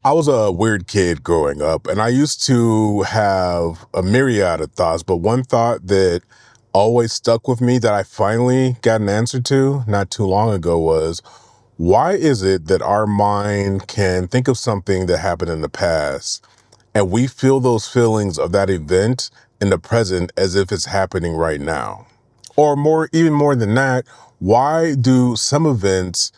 I was a weird kid growing up, and I used to have a myriad of thoughts, but one thought that always stuck with me that I finally got an answer to not too long ago was, why is it that our mind can think of something that happened in the past and we feel those feelings of that event in the present as if it's happening right now? Or even more than that, why do some events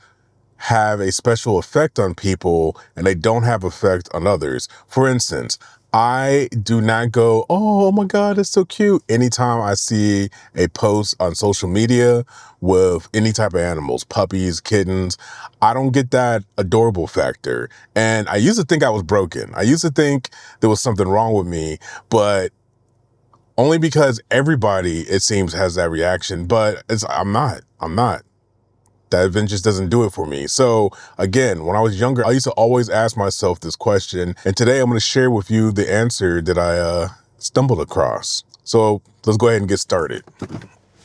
have a special effect on people and they don't have effect on others? For instance, I do not go, oh my God, it's so cute, anytime I see a post on social media with any type of animals, puppies, kittens. I don't get that adorable factor. And I used to think I was broken. I used to think there was something wrong with me, but only because everybody, it seems, has that reaction. But I'm not. That event just doesn't do it for me. So again, when I was younger, I used to always ask myself this question. And today I'm going to share with you the answer that I stumbled across. So let's go ahead and get started.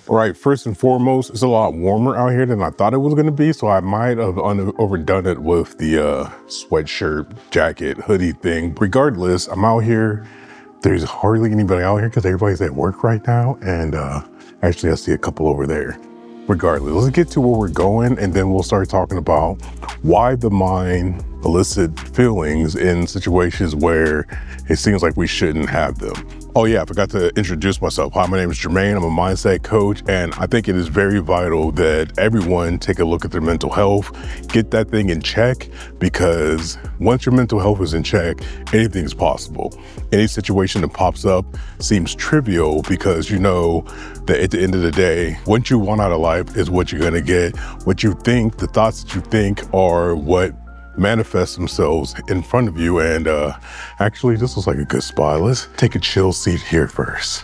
All right, first and foremost, it's a lot warmer out here than I thought it was going to be. So I might have overdone it with the sweatshirt, jacket, hoodie thing. Regardless, I'm out here. There's hardly anybody out here because everybody's at work right now. And actually, I see a couple over there. Regardless, let's get to where we're going, and then we'll start talking about why the mind elicits feelings in situations where it seems like we shouldn't have them. Oh yeah, I forgot to introduce myself. Hi, my name is Jermaine. I'm a mindset coach, and I think it is very vital that everyone take a look at their mental health, get that thing in check, because once your mental health is in check, anything is possible. Any situation that pops up seems trivial because you know that at the end of the day, what you want out of life is what you're gonna get. What you think, the thoughts that you think are what manifest themselves in front of you. And actually, this looks like a good spot. Let's take a chill seat here first.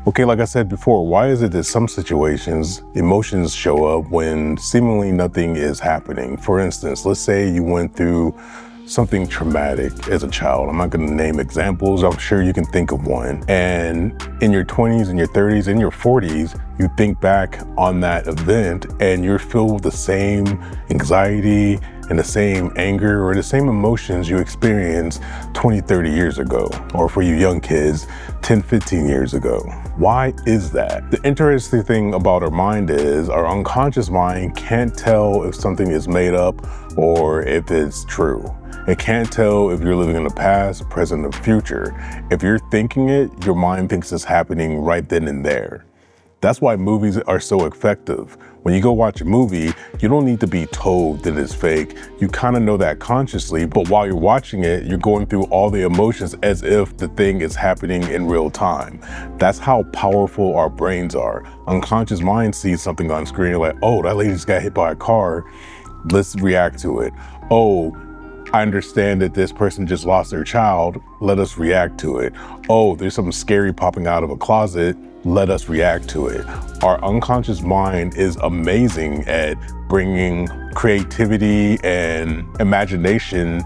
Okay, like I said before, why is it that some situations, emotions show up when seemingly nothing is happening? For instance, let's say you went through something traumatic as a child. I'm not going to name examples. I'm sure you can think of one. And in your 20s and your 30s and your 40s, you think back on that event and you're filled with the same anxiety and the same anger or the same emotions you experienced 20, 30 years ago, or for you young kids, 10, 15 years ago. Why is that? The interesting thing about our mind is our unconscious mind can't tell if something is made up or if it's true. It can't tell if you're living in the past, present, or future. If you're thinking it, your mind thinks it's happening right then and there. That's why movies are so effective. When you go watch a movie, you don't need to be told that it's fake. You kind of know that consciously, but while you're watching it, you're going through all the emotions as if the thing is happening in real time. That's how powerful our brains are. Unconscious mind sees something on screen, like, oh, that lady just got hit by a car. Let's react to it. Oh, I understand that this person just lost their child. Let us react to it. Oh, there's something scary popping out of a closet. Let us react to it. Our unconscious mind is amazing at bringing creativity and imagination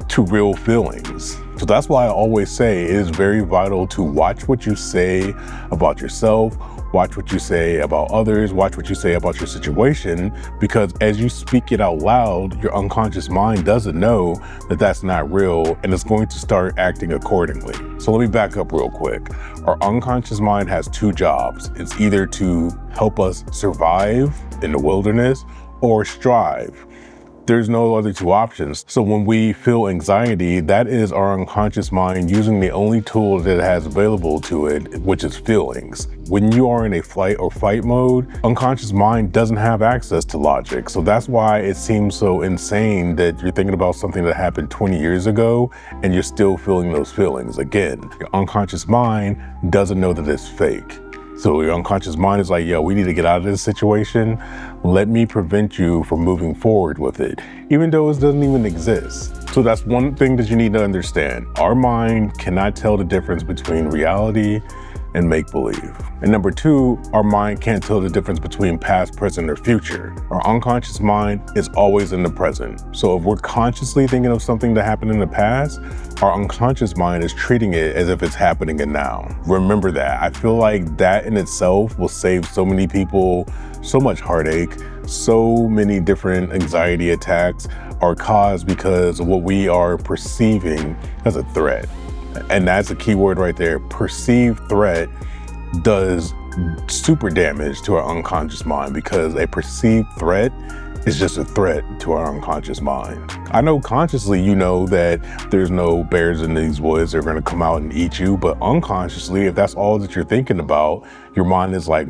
to real feelings. So that's why I always say it is very vital to watch what you say about yourself, watch what you say about others, watch what you say about your situation, because as you speak it out loud, your unconscious mind doesn't know that that's not real and it's going to start acting accordingly. So let me back up real quick. Our unconscious mind has two jobs. It's either to help us survive in the wilderness or strive. There's no other two options. So when we feel anxiety, that is our unconscious mind using the only tool that it has available to it, which is feelings. When you are in a flight or fight mode, unconscious mind doesn't have access to logic. So that's why it seems so insane that you're thinking about something that happened 20 years ago and you're still feeling those feelings. Again, your unconscious mind doesn't know that it's fake. So your unconscious mind is like, yo, we need to get out of this situation. Let me prevent you from moving forward with it, even though it doesn't even exist. So that's one thing that you need to understand. Our mind cannot tell the difference between reality and make-believe. And number two, our mind can't tell the difference between past, present, or future. Our unconscious mind is always in the present. So if we're consciously thinking of something that happened in the past, our unconscious mind is treating it as if it's happening in now. Remember that. I feel like that in itself will save so many people so much heartache. So many different anxiety attacks are caused because of what we are perceiving as a threat. And that's a key word right there. Perceived threat does super damage to our unconscious mind, because a perceived threat is just a threat to our unconscious mind. I know consciously you know that there's no bears in these woods that are gonna come out and eat you, but unconsciously, if that's all that you're thinking about, your mind is like,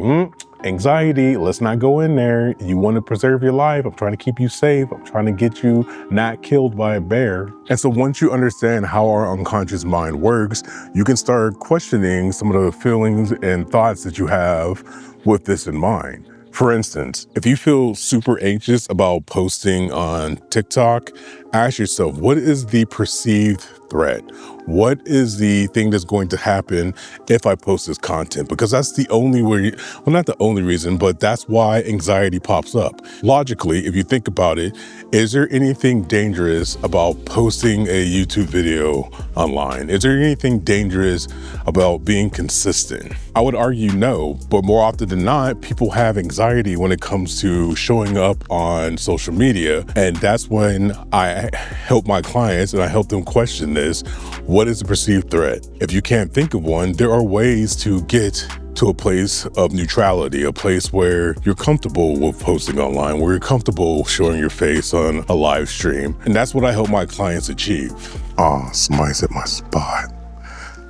anxiety, let's not go in there. You want to preserve your life. I'm trying to keep you safe. I'm trying to get you not killed by a bear. And so once you understand how our unconscious mind works, you can start questioning some of the feelings and thoughts that you have with this in mind. For instance, if you feel super anxious about posting on TikTok, ask yourself, what is the perceived threat? What is the thing that's going to happen if I post this content? Because that's the only way, well, not the only reason, but that's why anxiety pops up. Logically, if you think about it, is there anything dangerous about posting a YouTube video online? Is there anything dangerous about being consistent? I would argue no, but more often than not, people have anxiety when it comes to showing up on social media. And that's when I help my clients and I help them question this. What is the perceived threat? If you can't think of one, there are ways to get to a place of neutrality, a place where you're comfortable with posting online, where you're comfortable showing your face on a live stream. And that's what I help my clients achieve. Somebody's at my spot.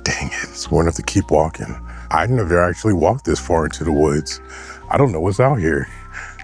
Dang it, so we're gonna have to keep walking. I never actually walked this far into the woods. I don't know what's out here.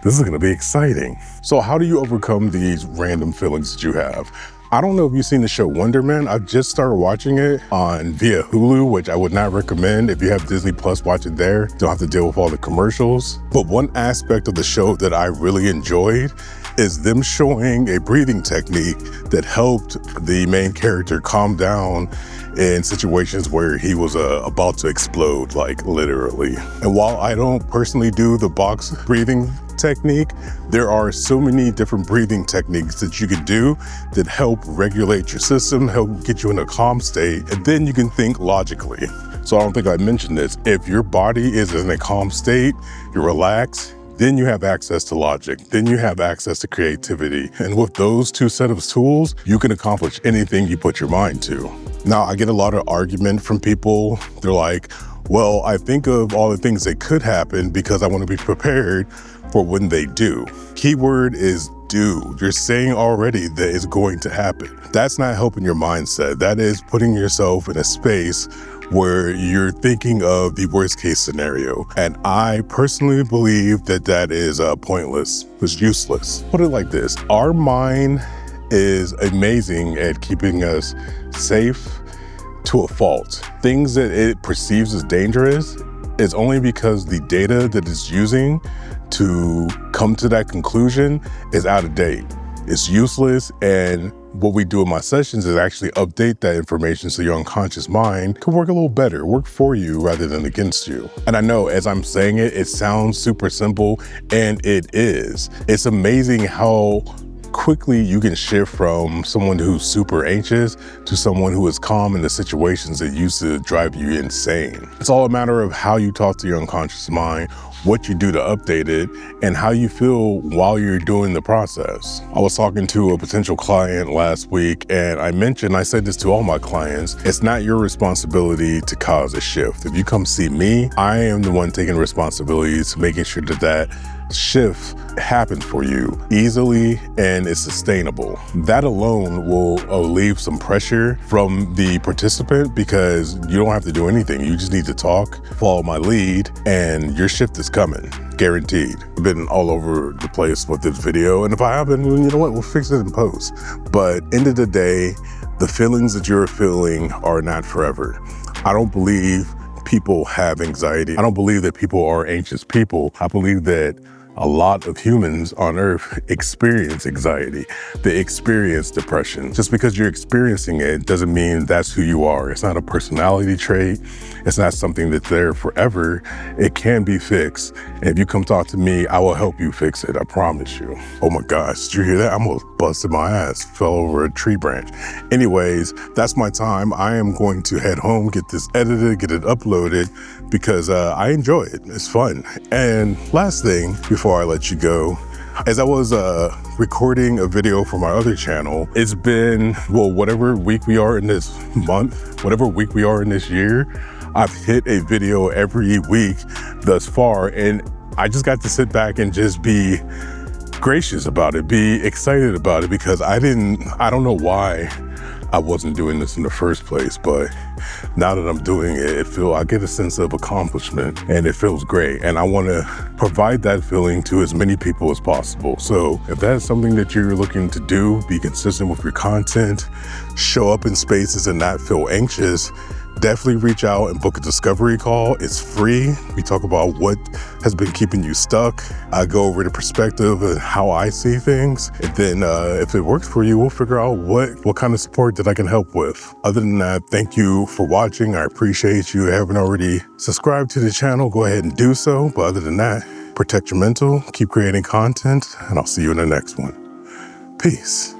This is gonna be exciting. So how do you overcome these random feelings that you have? I don't know if you've seen the show Wonder Man. I've just started watching it via Hulu, which I would not recommend. If you have Disney Plus, watch it there. Don't have to deal with all the commercials. But one aspect of the show that I really enjoyed is them showing a breathing technique that helped the main character calm down in situations where he was about to explode, like literally. And while I don't personally do the box breathing technique, there are so many different breathing techniques that you can do that help regulate your system, help get you in a calm state, and then you can think logically. So I don't think I mentioned this. If your body is in a calm state, you're relaxed, then you have access to logic, then you have access to creativity. And with those two set of tools, you can accomplish anything you put your mind to. Now, I get a lot of argument from people. They're like, well, I think of all the things that could happen because I want to be prepared for when they do. Keyword is do. You're saying already that it's going to happen. That's not helping your mindset. That is putting yourself in a space where you're thinking of the worst case scenario. And I personally believe that that is pointless. It's useless. Put it like this. Our mind is amazing at keeping us safe to a fault. Things that it perceives as dangerous is only because the data that it's using to come to that conclusion is out of date. It's useless, and what we do in my sessions is actually update that information so your unconscious mind can work a little better, work for you rather than against you. And I know as I'm saying it, it sounds super simple, and it is. It's amazing how quickly you can shift from someone who's super anxious to someone who is calm in the situations that used to drive you insane. It's all a matter of how you talk to your unconscious mind, what you do to update it, and how you feel while you're doing the process. I was talking to a potential client last week, and I said this to all my clients, it's not your responsibility to cause a shift. If you come see me, I am the one taking responsibilities, making sure that that shift happens for you easily and is sustainable. That alone will relieve some pressure from the participant because you don't have to do anything. You just need to talk, follow my lead, and your shift is coming, guaranteed. I've been all over the place with this video, and if I haven't, you know what, we'll fix it in post. But end of the day, the feelings that you're feeling are not forever. I don't believe people have anxiety. I don't believe that people are anxious people. I believe that A lot of humans on Earth experience anxiety. They experience depression. Just because you're experiencing it doesn't mean that's who you are. It's not a personality trait. It's not something that's there forever. It can be fixed. And if you come talk to me, I will help you fix it. I promise you. Oh my gosh, did you hear that? I almost busted my ass, fell over a tree branch. Anyways, that's my time. I am going to head home, get this edited, get it uploaded, because I enjoy it. It's fun. And last thing before I let you go, as I was recording a video for my other channel, it's been, well, whatever week we are in this month, whatever week we are in this year, I've hit a video every week thus far, and I just got to sit back and just be gracious about it, be excited about it, because I don't know why I wasn't doing this in the first place, but now that I'm doing it, I get a sense of accomplishment and it feels great. And I want to provide that feeling to as many people as possible. So if that's something that you're looking to do, be consistent with your content, show up in spaces and not feel anxious, definitely reach out and book a discovery call. It's free. We talk about what has been keeping you stuck. I go over the perspective and how I see things. And then if it works for you, we'll figure out what kind of support that I can help with. Other than that, thank you for watching. I appreciate you. If you haven't already subscribed to the channel, go ahead and do so. But other than that, protect your mental, keep creating content, and I'll see you in the next one. Peace.